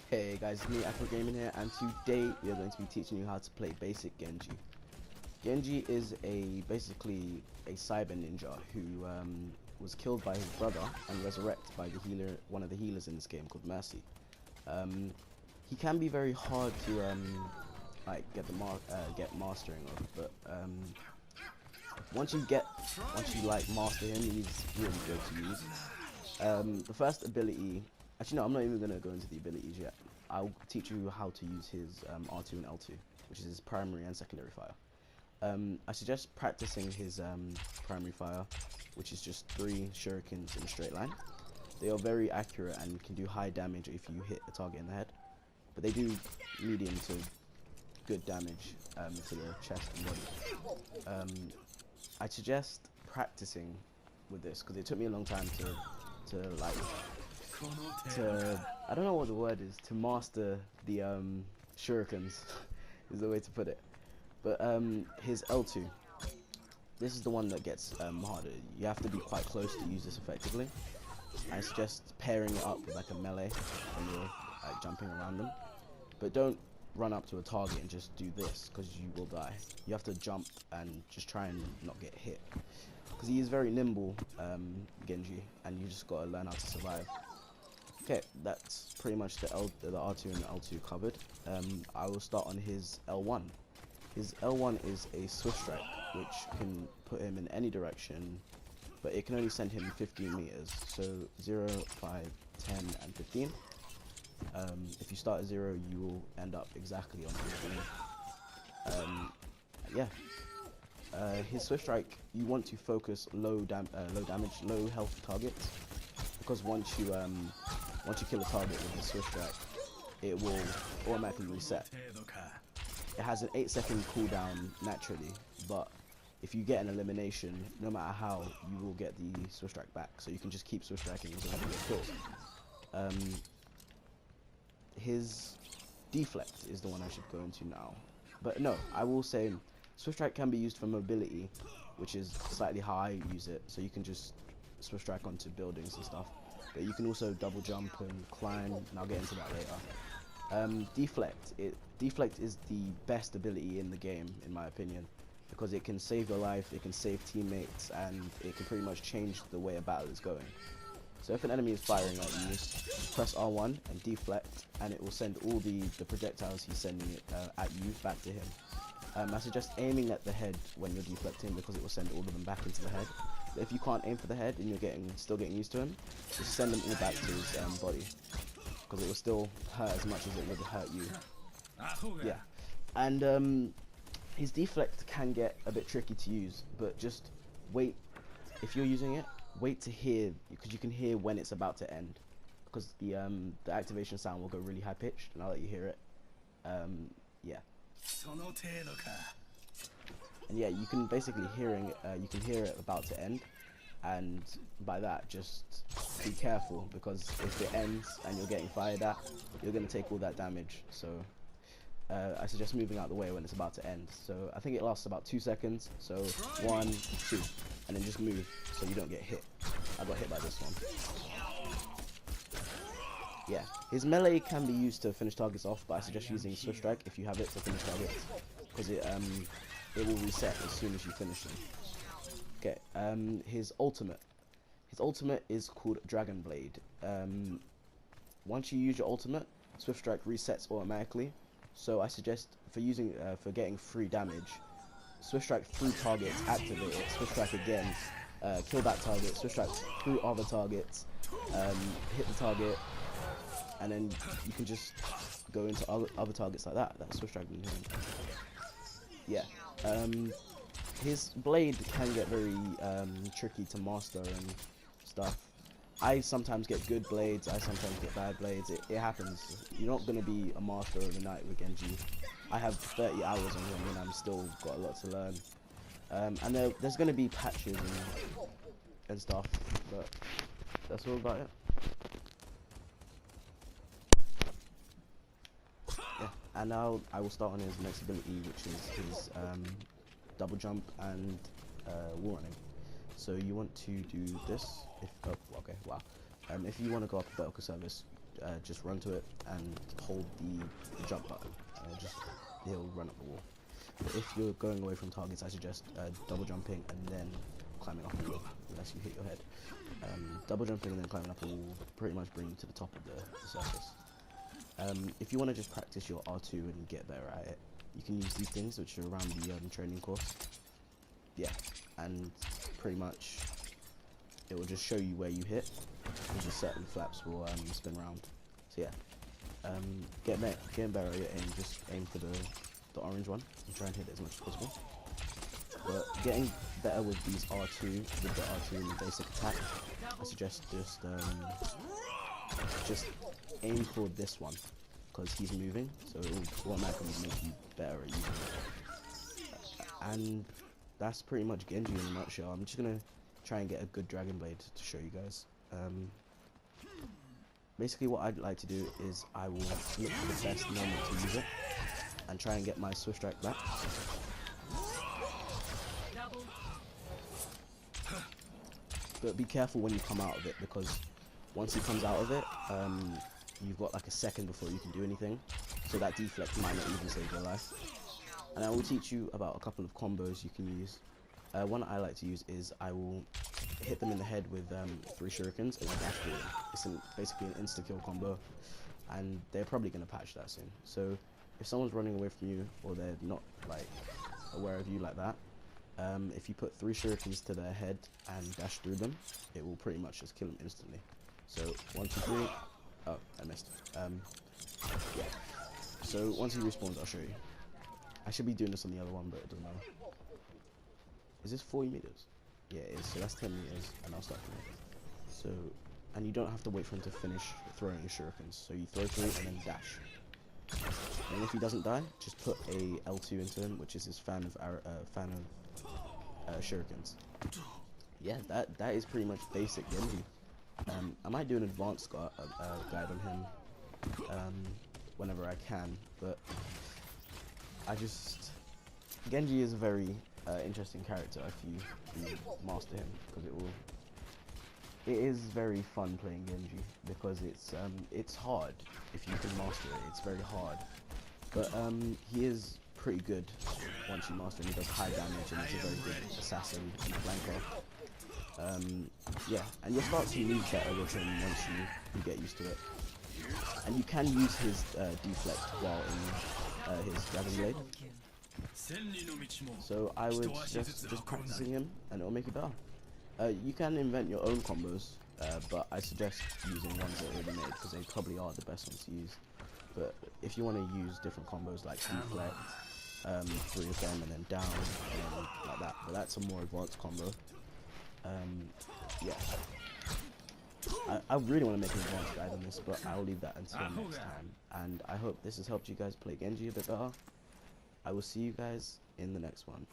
Hey guys, it's me, Afro Gaming here, and today we are going to be teaching you how to play basic Genji. Genji is basically a cyber ninja who was killed by his brother and resurrected by the healer, one of the healers in this game called Mercy. He can be very hard to get mastering of, but once you master him, he's really good to use. The first ability. Actually, no, I'm not even going to go into the abilities yet. I'll teach you how to use his R2 and L2, which is his primary and secondary fire. I suggest practicing his primary fire, which is just 3 shurikens in a straight line. They are very accurate and can do high damage if you hit a target in the head, but they do medium to good damage to the chest and body. I suggest practicing with this because it took me a long time to I don't know what the word is, to master the shurikens is the way to put it. But his L2, this is the one that gets harder. You have to be quite close to use this effectively. I suggest pairing it up with like a melee when you're jumping around them, but don't run up to a target and just do this because you will die. You have to jump and just try and not get hit because he is very nimble, Genji, and you just gotta learn how to survive. Okay, that's pretty much the R2 and the L2 covered. I will start on his L1. His L1 is a swift strike, which can put him in any direction, but it can only send him 15 meters. So 0, 5, 10, and 15. If you start at 0, you will end up exactly on 15. His swift strike, you want to focus low damage, low health targets, because once you kill a target with the swift strike, it will automatically reset. It has an 8-second cooldown naturally, but if you get an elimination, no matter how, you will get the swift strike back. So you can just keep swift striking until you get kills. His deflect is the one I should go into now. But no, I will say swift strike can be used for mobility, which is slightly how I use it. So you can just swift strike onto buildings and stuff. But you can also double jump and climb, and I'll get into that later. Deflect is the best ability in the game, in my opinion, because it can save your life, it can save teammates, and it can pretty much change the way a battle is going. So if an enemy is firing at you, press R1 and deflect, and it will send all the projectiles he's sending at you back to him. I suggest aiming at the head when you're deflecting because it will send all of them back into the head. But if you can't aim for the head and you're still getting used to him, just send them all back to his body, because it will still hurt as much as it would hurt you. Yeah, and his deflect can get a bit tricky to use, but just wait. If you're using it, wait to hear, because you can hear when it's about to end, because the activation sound will go really high pitched, and I'll let you hear it. Yeah. And yeah, you can basically hear it about to end, and by that, just be careful, because if it ends and you're getting fired at, you're going to take all that damage. So I suggest moving out the way when it's about to end. So I think it lasts about 2 seconds. So 1, 2, and then just move so you don't get hit. I got hit by this one. Yeah, his melee can be used to finish targets off, but I suggest using swift strike if you have it to finish targets, because it will reset as soon as you finish them. Okay, his ultimate is called Dragon Blade. Once you use your ultimate, swift strike resets automatically. So I suggest for getting free damage, swift strike through targets, activate it, swift strike again, kill that target, swift strike through other targets, hit the target, and then you can just go into other targets like that. That's swift striking. Yeah. His blade can get very tricky to master and stuff. I sometimes get good blades, I sometimes get bad blades. It happens. You're not going to be a master overnight with Genji. I have 30 hours on him and I'm still got a lot to learn. And there's going to be patches and stuff, but that's all about it. Yeah, and now I will start on his next ability, which is his double jump and wall running. So you want to do this. If you want to go up a vertical service, just run to it and hold the jump button. He'll run up the wall. But if you're going away from targets, I suggest double jumping and then climbing up the wall, unless you hit your head. Double jumping and then climbing up the wall will pretty much bring you to the top of the surface. If you want to just practice your R2 and get better at it, you can use these things which are around the training course. Yeah, and pretty much it will just show you where you hit, and just certain flaps will spin around. So yeah, getting better at your aim, just aim for the orange one and try and hit it as much as possible. But getting better with these R2, with the R2 and the basic attack, I suggest just aim for this one, because he's moving, so it will automatically make you better at using it. And that's pretty much Genji in a nutshell. I'm just gonna try and get a good Dragon Blade to show you guys. Basically what I'd like to do is I will look for the best moment to use it and try and get my Swift Strike back. But be careful when you come out of it, because once he comes out of it, you've got like a second before you can do anything, so that deflect might not even save your life. And I will teach you about a couple of combos you can use. One I like to use is I will hit them in the head with 3 shurikens and then dash through them. It's basically an insta-kill combo, and they're probably going to patch that soon. So if someone's running away from you, or they're not like aware of you like that, if you put 3 shurikens to their head and dash through them, it will pretty much just kill them instantly. So 1, 2, 3. Oh, I missed. Yeah. So once he respawns, I'll show you. I should be doing this on the other one, but it doesn't matter. Is this 40 meters? Yeah, it is. So that's 10 meters, and I'll start from it. So, and you don't have to wait for him to finish throwing his shurikens. So you throw 3 and then dash. And if he doesn't die, just put a L2 into him, which is his fan of shurikens. Yeah, that is pretty much basic Genji. I might do an advanced guide on him whenever I can, but Genji is a very interesting character if you master him, because it is very fun playing Genji, because it's hard if you can master it. It's very hard, but he is pretty good once you master him. He does high damage and he's a very good assassin and flanker. Yeah, and you'll start to move better with him once you get used to it. And you can use his deflect while in his Dragon Blade. So I would suggest just practicing him, and it'll make you better. You can invent your own combos, but I suggest using ones that are already made, because they probably are the best ones to use. But if you want to use different combos like deflect, 3 of them and then down, and then like that, but that's a more advanced combo. Yeah. I really want to make an advanced guide on this, but I'll leave that until next time. And I hope this has helped you guys play Genji a bit better. I will see you guys in the next one.